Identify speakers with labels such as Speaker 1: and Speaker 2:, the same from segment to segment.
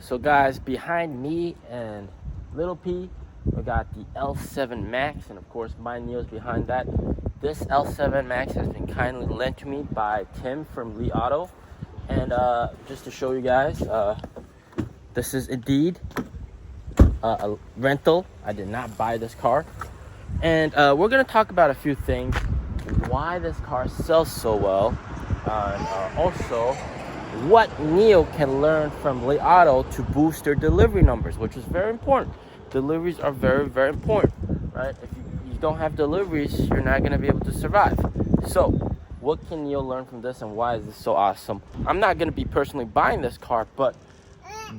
Speaker 1: So guys, behind me and Little P, we got the L7 Max, and of course my NIO's behind that. This L7 Max has been kindly lent to me by Tim from Li Auto. And just to show you guys, this is indeed a rental. I did not buy this car. And we're going to talk about a few things, why this car sells so well, and also what NIO can learn from Li Auto to boost their delivery numbers, which is very important. Deliveries are very, very important, right? If you don't have deliveries, you're not going to be able to survive. So what can NIO learn from this, and why is this so awesome? I'm not going to be personally buying this car, but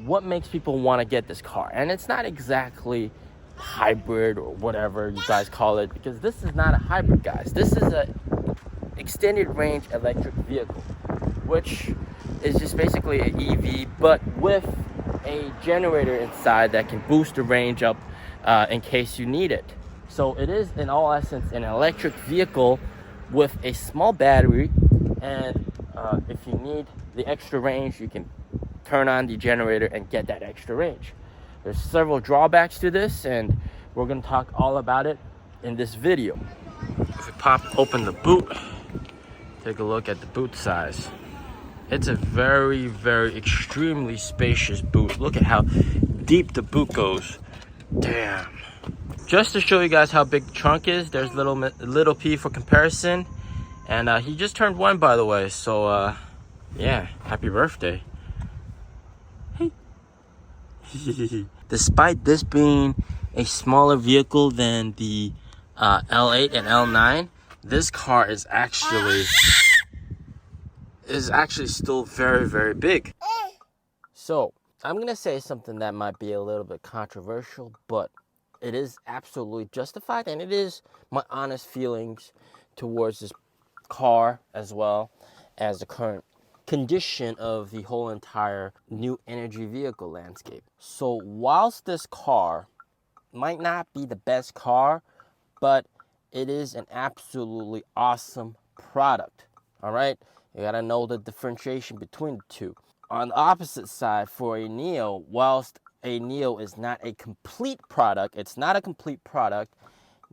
Speaker 1: what makes people want to get this car? And it's not exactly hybrid or whatever you guys call it, because this is not a hybrid, guys. This is a extended range electric vehicle, which is just basically an EV, but with a generator inside that can boost the range up in case you need it. So it is, in all essence, an electric vehicle with a small battery, and if you need the extra range, you can turn on the generator and get that extra range. There's several drawbacks to this, and we're going to talk all about it in this video. If we pop open the boot, take a look at the boot size. It's a very, very extremely spacious boot. Look at how deep the boot goes. Damn. Just to show you guys how big the trunk is, there's little P for comparison. And he just turned 1, by the way. So, yeah, happy birthday. Hey. Despite this being a smaller vehicle than the L8 and L9, this car is actually still very, very big. So I'm gonna say something that might be a little bit controversial, but it is absolutely justified, and it is my honest feelings towards this car, as well as the current condition of the whole entire new energy vehicle landscape. So whilst this car might not be the best car, but it is an absolutely awesome product. All right, you gotta know the differentiation between the two. On the opposite side, for a NIO, whilst a NIO is not a complete product,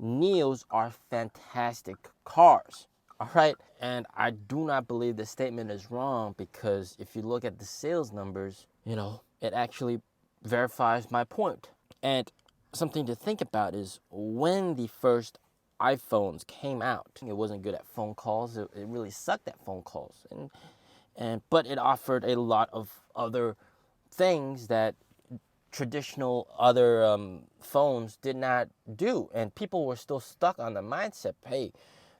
Speaker 1: NIOs are fantastic cars. All right, and I do not believe the statement is wrong, because if you look at the sales numbers, it actually verifies my point. And something to think about is when the first iPhones came out, it wasn't good at phone calls. It really sucked at phone calls, but it offered a lot of other things that traditional other phones did not do, and people were still stuck on the mindset, hey,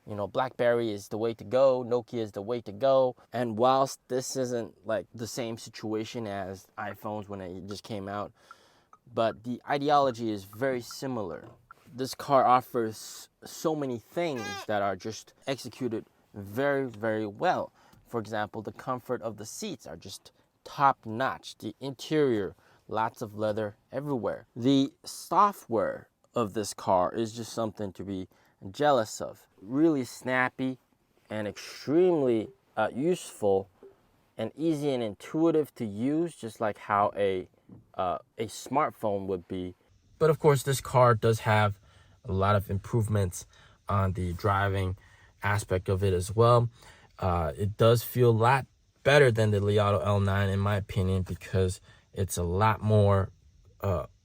Speaker 1: BlackBerry is the way to go, Nokia is the way to go. And whilst this isn't like the same situation as iPhones when it just came out, but the ideology is very similar. This car offers so many things that are just executed very, very well. For example, the comfort of the seats are just top notch. The interior, lots of leather everywhere. The software of this car is just something to be jealous of. Really snappy and extremely useful and easy and intuitive to use, just like how a smartphone would be. But of course, this car does have a lot of improvements on the driving aspect of it as well. It does feel a lot better than the Li Auto L9, in my opinion, because it's a lot more,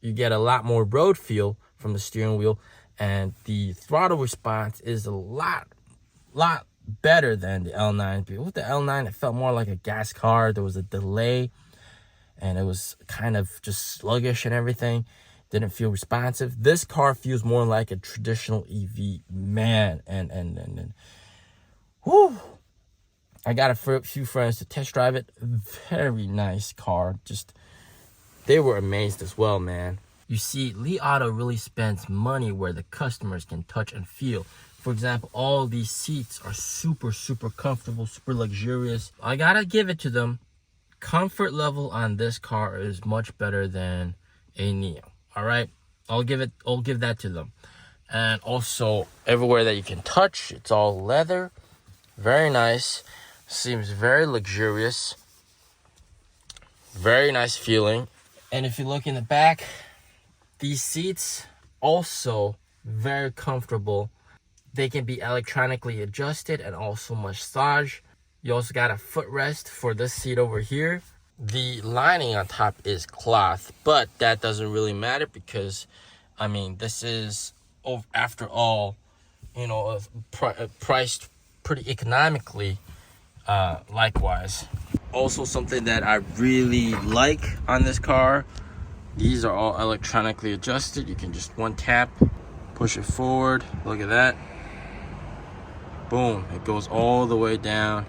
Speaker 1: you get a lot more road feel from the steering wheel, and the throttle response is a lot better than the L9. With the L9, it felt more like a gas car. There was a delay, and it was kind of just sluggish and everything. Didn't feel responsive. This car feels more like a traditional EV, man. And whoo, I got a few friends to test drive it. Very nice car. Just, they were amazed as well, man. You see, Li Auto really spends money where the customers can touch and feel. For example, all these seats are super, super comfortable, super luxurious. I gotta give it to them. Comfort level on this car is much better than a NIO. All right, I'll give that to them. And also, everywhere that you can touch, it's all leather. Very nice. Seems very luxurious. Very nice feeling. And if you look in the back, these seats also very comfortable. They can be electronically adjusted and also massaged. You also got a footrest for this seat over here. The lining on top is cloth, but that doesn't really matter because, I mean, this is, after all, you know, priced pretty economically, likewise. Also, something that I really like on this car, these are all electronically adjusted. You can just one tap, push it forward. Look at that. Boom, it goes all the way down.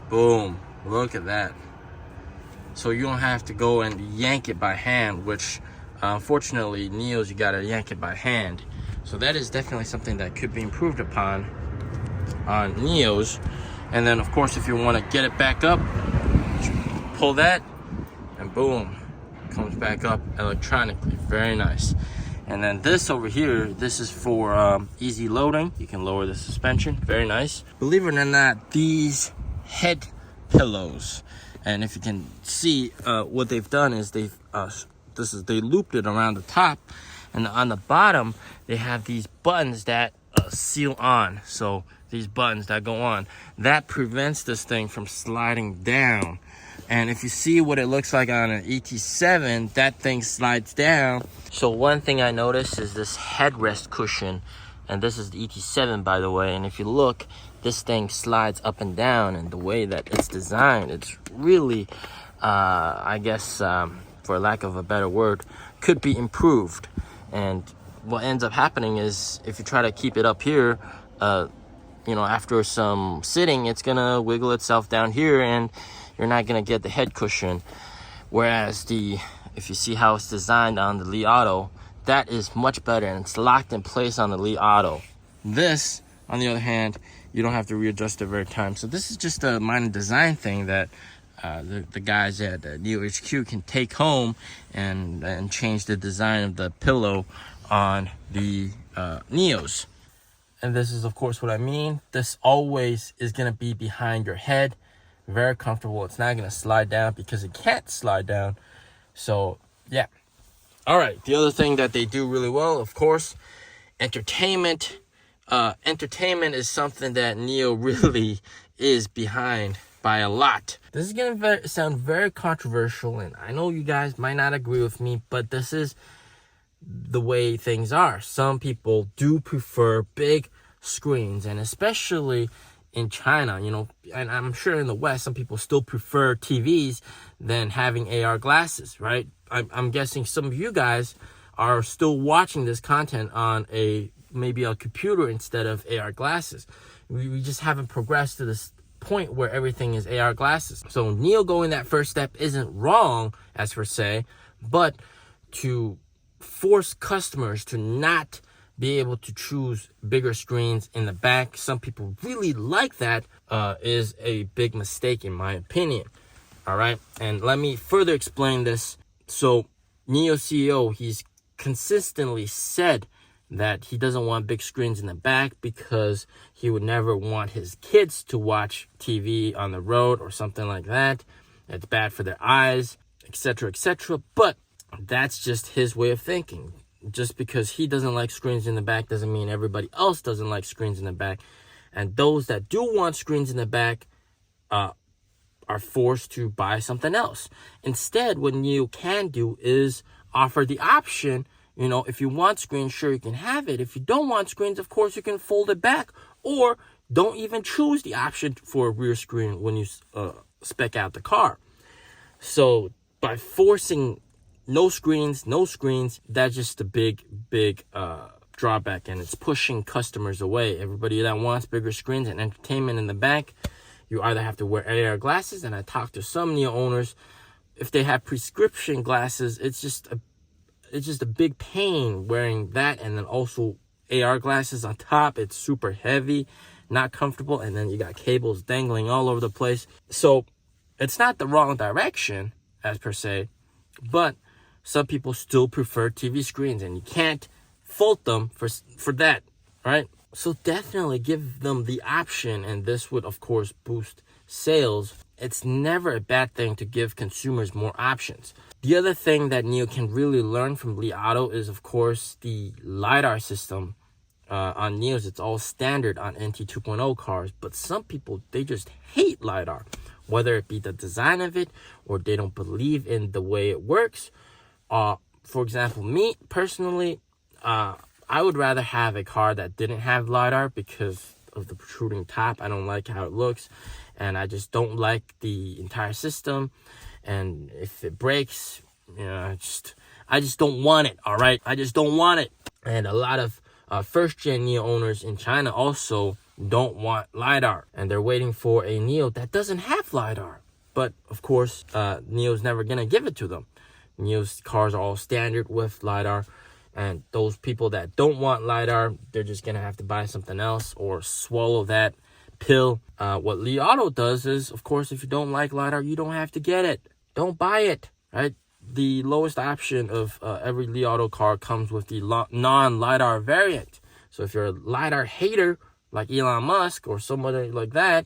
Speaker 1: Boom, look at that. So you don't have to go and yank it by hand, which unfortunately NIOs, you gotta yank it by hand. So that is definitely something that could be improved upon on NIOs. And then of course, if you want to get it back up, pull that and boom, it comes back up electronically. Very nice. And then this over here, this is for easy loading. You can lower the suspension. Very nice. Believe it or not, these head pillows, and if you can see, what they've done is they looped it around the top, and on the bottom they have these buttons that seal on. So these buttons that go on, that prevents this thing from sliding down. And if you see what it looks like on an ET7, that thing slides down. So one thing I noticed is this headrest cushion, and this is the ET7, by the way. And if you look, this thing slides up and down, and the way that it's designed, it's really, I guess, for lack of a better word, could be improved. And what ends up happening is, if you try to keep it up here, you know, after some sitting, it's gonna wiggle itself down here, and you're not gonna get the head cushion. Whereas if you see how it's designed on the Li Auto, that is much better, and it's locked in place on the Li Auto. This, on the other hand, you don't have to readjust it every time. So this is just a minor design thing that the guys at NIO HQ can take home and change the design of the pillow on the NIOs. And this is, of course, what I mean. This always is going to be behind your head. Very comfortable. It's not going to slide down because it can't slide down. So, yeah. All right. The other thing that they do really well, of course, entertainment. Entertainment is something that NIO really is behind by a lot. This is going to sound very controversial, and I know you guys might not agree with me, but this is the way things are. Some people do prefer big screens, and especially in China, you know, and I'm sure in the West, some people still prefer TVs than having AR glasses, right? I'm guessing some of you guys are still watching this content on maybe a computer instead of AR glasses. We just haven't progressed to this point where everything is AR glasses. So NIO going that first step isn't wrong, as per se, but to force customers to not be able to choose bigger screens in the back, some people really like that, is a big mistake in my opinion. All right, and let me further explain this. So NIO CEO, he's consistently said that he doesn't want big screens in the back because he would never want his kids to watch TV on the road or something like that. It's bad for their eyes, etc., etc. But that's just his way of thinking. Just because he doesn't like screens in the back doesn't mean everybody else doesn't like screens in the back. And those that do want screens in the back are forced to buy something else. Instead, what NIO can do is offer the option. You know, if you want screens, sure, you can have it. If you don't want screens, of course, you can fold it back, or don't even choose the option for a rear screen when you spec out the car. So by forcing no screens, that's just a big drawback, and it's pushing customers away. Everybody that wants bigger screens and entertainment in the back, you either have to wear AR glasses, and I talked to some NIO owners, if they have prescription glasses, it's just a big pain wearing that, and then also AR glasses on top. It's super heavy, not comfortable, and then you got cables dangling all over the place. So it's not the wrong direction, as per se, but some people still prefer TV screens, and you can't fault them for that, right? So definitely give them the option, and this would, of course, boost sales. it's never a bad thing to give consumers more options. The other thing that NIO can really learn from Li Auto is, of course, the Lidar system. On NIOs, it's all standard on NT 2.0 cars, but some people, they just hate Lidar, whether it be the design of it or they don't believe in the way it works. For example, me personally, I would rather have a car that didn't have Lidar because of the protruding top. I don't like how it looks, and I just don't like the entire system. And if it breaks, I just don't want it. All right, I just don't want it. And a lot of first-gen NIO owners in China also don't want Lidar, and they're waiting for a NIO that doesn't have Lidar. But of course, NIO's never gonna give it to them. NIO's cars are all standard with Lidar, and those people that don't want Lidar, they're just gonna have to buy something else or swallow that pill. What Li Auto does is, of course, if you don't like Lidar, you don't have to get it. Don't buy it, right? The lowest option of every Li Auto car comes with the non-Lidar variant. So if you're a Lidar hater like Elon Musk or somebody like that,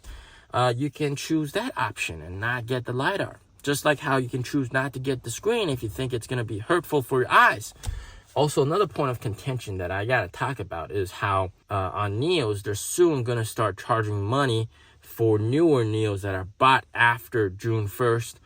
Speaker 1: you can choose that option and not get the Lidar. Just like how you can choose not to get the screen if you think it's going to be hurtful for your eyes. Also, another point of contention that I got to talk about is how on NIOs, they're soon going to start charging money for newer NIOs that are bought after June 1st.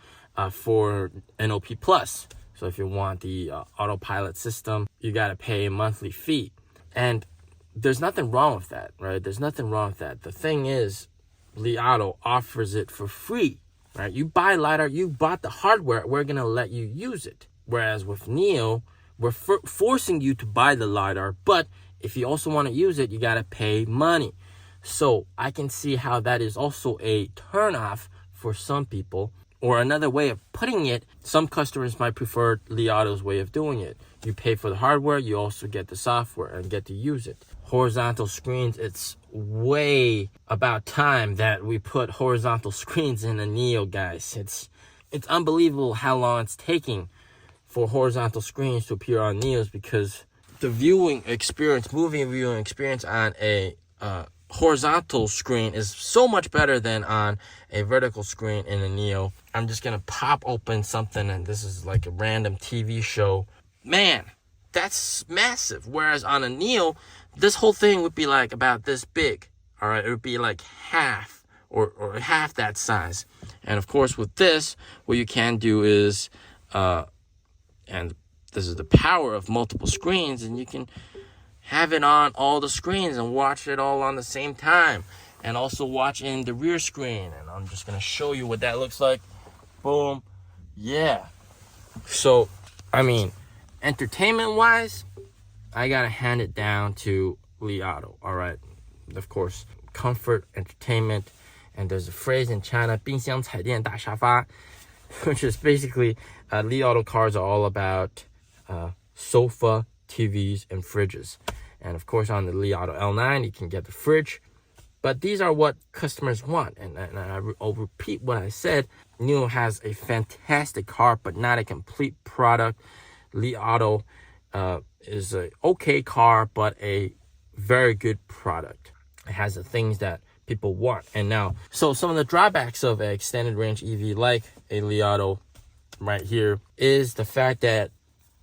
Speaker 1: For NOP Plus. So if you want the autopilot system, you got to pay a monthly fee. And there's nothing wrong with that, right? There's nothing wrong with that. The thing is, Li Auto offers it for free, right? You buy Lidar, you bought the hardware, we're going to let you use it. Whereas with NIO, we're forcing you to buy the Lidar, but if you also want to use it, you got to pay money. So I can see how that is also a turnoff for some people. Or another way of putting it, some customers might prefer Li Auto's way of doing it. You pay for the hardware, you also get the software and get to use it. Horizontal screens, it's way about time that we put horizontal screens in a NIO, guys. It's unbelievable how long it's taking for horizontal screens to appear on NIOs, because the movie viewing experience on a horizontal screen is so much better than on a vertical screen in a NIO. I'm just gonna pop open something, and this is like a random TV show. Man, that's massive. Whereas on a NIO, this whole thing would be like about this big. All right, it would be like half or half that size. And of course, with this, what you can do is, and this is the power of multiple screens, and you can have it on all the screens and watch it all on the same time, and also watch in the rear screen. And I'm just gonna show you what that looks like. Boom. Yeah. So, I mean, entertainment wise, I gotta hand it down to Li Auto. All right. Of course, comfort, entertainment, and there's a phrase in China, 冰箱彩电大沙发, which is basically Li Auto cars are all about sofa, TVs, and fridges. And of course, on the Li Auto L9, you can get the fridge. But these are what customers want. And I'll repeat what I said. NIO has a fantastic car, but not a complete product. Li Auto is an okay car, but a very good product. It has the things that people want. And now, so some of the drawbacks of an extended range EV like a Li Auto right here is the fact that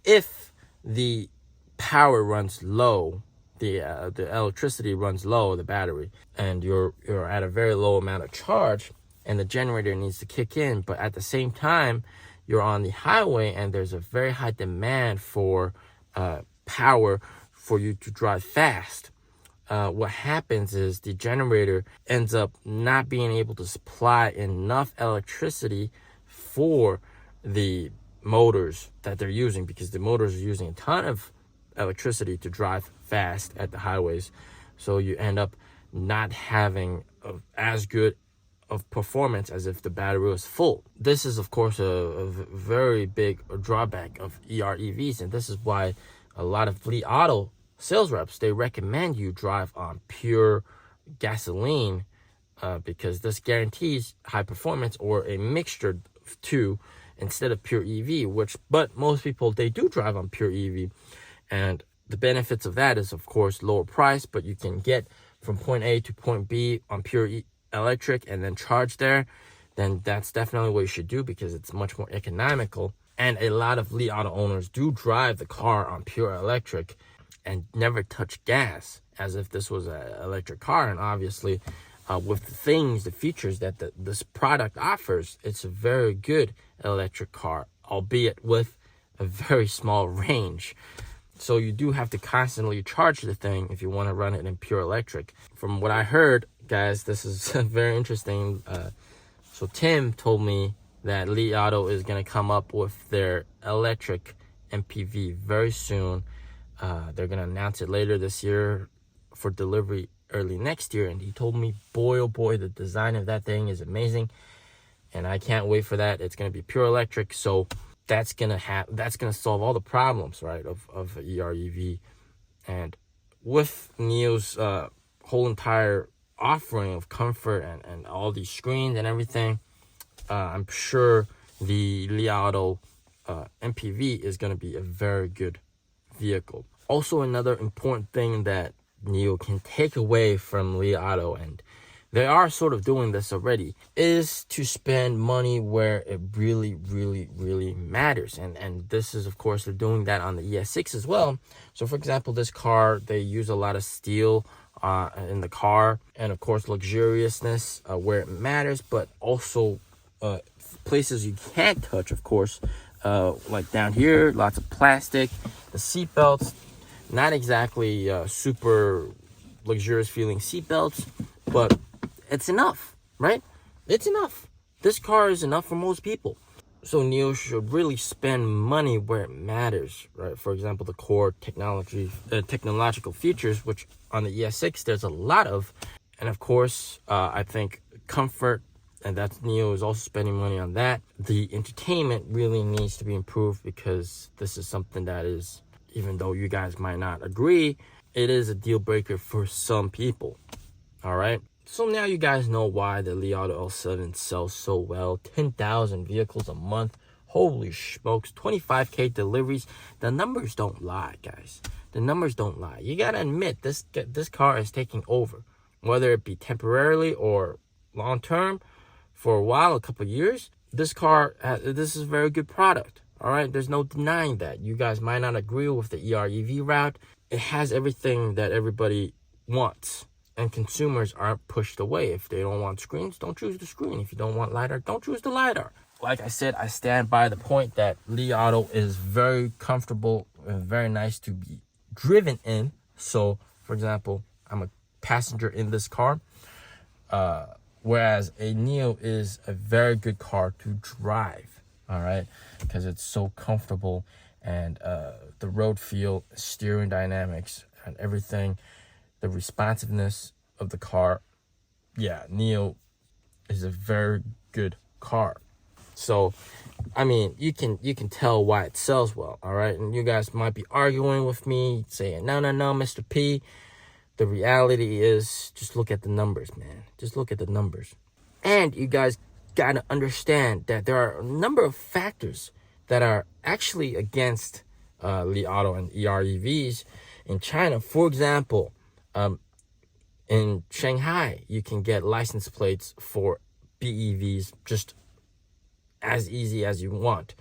Speaker 1: if the power runs low, the electricity runs low, the battery, and you're at a very low amount of charge, and the generator needs to kick in, but at the same time you're on the highway and there's a very high demand for power for you to drive fast, what happens is the generator ends up not being able to supply enough electricity for the motors that they're using, because the motors are using a ton of electricity to drive fast at the highways. So you end up not having as good of performance as if the battery was full. This is, of course, a very big drawback of EREVs, and this is why a lot of Li Auto sales reps, they recommend you drive on pure gasoline, because this guarantees high performance or a mixture of two instead of pure EV, but most people, they do drive on pure EV. And the benefits of that is, of course, lower price, but you can get from point A to point B on pure electric and then charge there. then that's definitely what you should do, because it's much more economical. And a lot of Li Auto owners do drive the car on pure electric and never touch gas, as if this was an electric car. And obviously, with the features that this product offers, it's a very good electric car, albeit with a very small range. So you do have to constantly charge the thing if you want to run it in pure electric. From what I heard, guys, this is very interesting. So Tim told me that Li Auto is going to come up with their electric MPV very soon. They're going to announce it later this year for delivery early next year. And he told me, boy, oh boy, the design of that thing is amazing. And I can't wait for that. It's going to be pure electric. So that's going to solve all the problems, right, of EREV. And with NIO's whole entire offering of comfort and all these screens and everything, I'm sure the Li Auto MPV is going to be a very good vehicle. Also, another important thing that NIO can take away from Li Auto, and they are sort of doing this already, is to spend money where it really, really, really matters. And this is, of course, they're doing that on the ES6 as well. So, for example, this car, they use a lot of steel in the car, and of course, luxuriousness where it matters, but also places you can't touch, of course, like down here, lots of plastic, the seat belts, not exactly super luxurious feeling seat belts, but it's enough, right? It's enough. This car is enough for most people. So NIO should really spend money where it matters, right? For example, the core technological features, which on the ES6 there's a lot of, and of course, I think comfort, and that's NIO is also spending money on that. The entertainment really needs to be improved, because this is something that is, even though you guys might not agree, it is a deal breaker for some people. All right. So now you guys know why the Li Auto L7 sells so well. 10,000 vehicles a month. Holy smokes. 25K deliveries. The numbers don't lie, guys. The numbers don't lie. You got to admit, this car is taking over. Whether it be temporarily or long term, for a while, a couple of years, this is a very good product. All right. There's no denying that. You guys might not agree with the EREV route. It has everything that everybody wants. And consumers aren't pushed away. If they don't want screens, don't choose the screen. If you don't want Lidar, don't choose the Lidar. Like I said, I stand by the point that Li Auto is very comfortable and very nice to be driven in. So, for example, I'm a passenger in this car, whereas a NIO is a very good car to drive, all right? Because it's so comfortable, and the road feel, steering dynamics, and everything, the responsiveness of the car, yeah, NIO is a very good car. So, I mean, you can tell why it sells well, all right? And you guys might be arguing with me, saying, no, Mr. P. The reality is, just look at the numbers, man. Just look at the numbers. And you guys got to understand that there are a number of factors that are actually against Li Auto and EREVs in China. For example, in Shanghai, you can get license plates for BEVs just as easy as you want.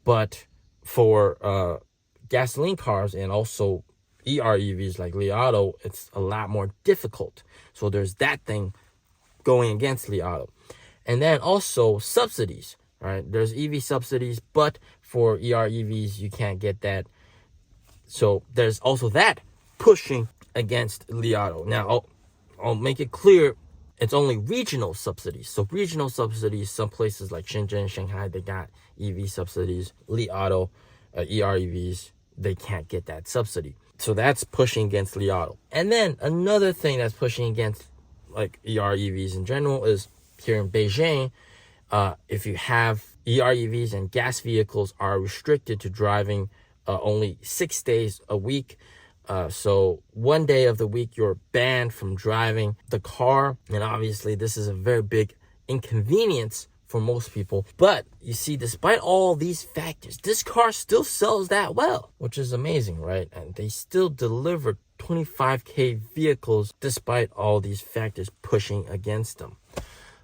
Speaker 1: But for gasoline cars and also EREVs like Li Auto, it's a lot more difficult. So there's that thing going against Li Auto. And then also subsidies, right? There's EV subsidies, but for EREVs, you can't get that. So there's also that pushing against Li Auto. Now, I'll make it clear, it's only regional subsidies. So regional subsidies, some places like Shenzhen, Shanghai, they got EV subsidies. Li Auto, EREVs, they can't get that subsidy. So that's pushing against Li Auto. And then another thing that's pushing against like EREVs in general is here in Beijing, if you have EREVs and gas vehicles are restricted to driving only 6 days a week. So one day of the week, you're banned from driving the car. And obviously, this is a very big inconvenience for most people. But you see, despite all these factors, this car still sells that well, which is amazing, right? And they still deliver 25K vehicles despite all these factors pushing against them.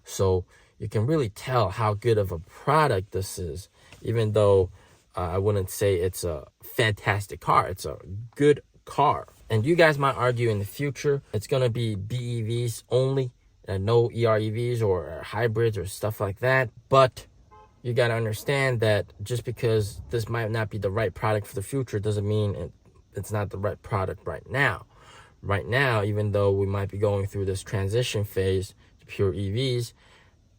Speaker 1: So you can really tell how good of a product this is, even though I wouldn't say it's a fantastic car. It's a good car. And you guys might argue in the future it's going to be BEVs only, no EREVs or hybrids or stuff like that. But you got to understand that just because this might not be the right product for the future doesn't mean it's not the right product right now. Right now, even though we might be going through this transition phase to pure EVs,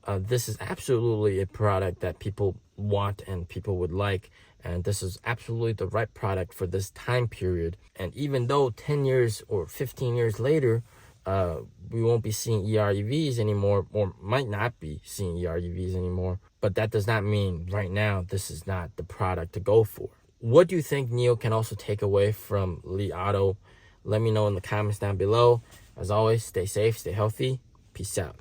Speaker 1: this is absolutely a product that people want and people would like. And this is absolutely the right product for this time period. And even though 10 years or 15 years later, we won't be seeing EREVs anymore, or might not be seeing EREVs anymore, but that does not mean right now this is not the product to go for. What do you think NIO can also take away from Li Auto? Let me know in the comments down below. As always, stay safe, stay healthy. Peace out.